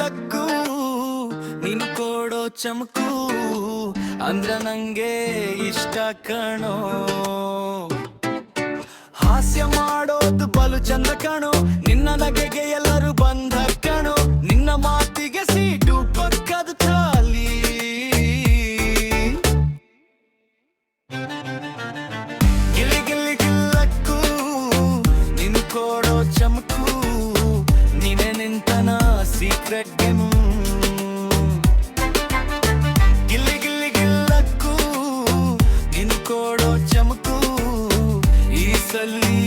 Luck ನೀನು ಕೊಡೋ ಚಮಕು ಅಂದ್ರ ನಂಗೆ ಇಷ್ಟ ಕಣೋ. ಹಾಸ್ಯ ಮಾಡೋದು ಬಲು ಚಂದ ಕಣೋ, ನಿನ್ನ ನಗೆಗೆ ಎಲ್ಲರೂ ಬಂದ ಕಣೋ, ನಿನ್ನ ಮಾತಿಗೆ ಸೀಟು ಪಕ್ಕದ ಖಾಲಿ. ಗಿಲಿ ಗಿಲಿ ಗಿಲ್ಲಕ್ಕು ನೀನು ಕೊಡೋ ಚಮಕು, ನೀನೆ ನಿಂತನ ಸೀಕ್ರೆಟ್ ಗೇಮ್. ಗಿಲ್ಲಿ ಗಿಲ್ಲಿ ಗಿಲ್ಲಕ್ಕು ನೀನು ಕೊಡೋ ಚಮಕು, ಈ ಸಲ್ಲಿ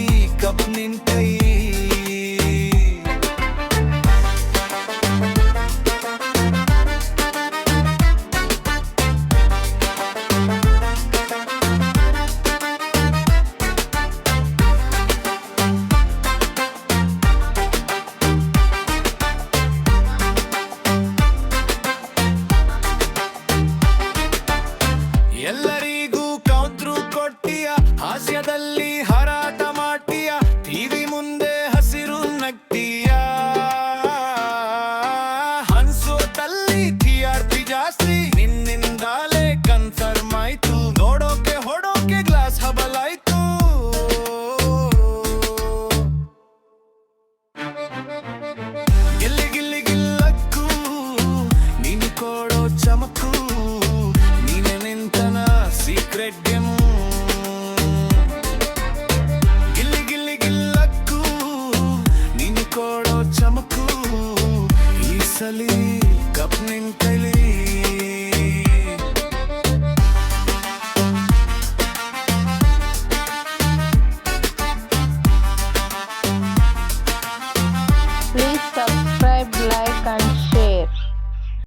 ಕಪ್ ನಿನ್ ಕೈ. ಎಲ್ಲರಿಗೂ ಕೌಂಟ್ರು ಕೊಟ್ಟಿಯ, ಹಾಸ್ಯದಲ್ಲಿ ಹರಾಟ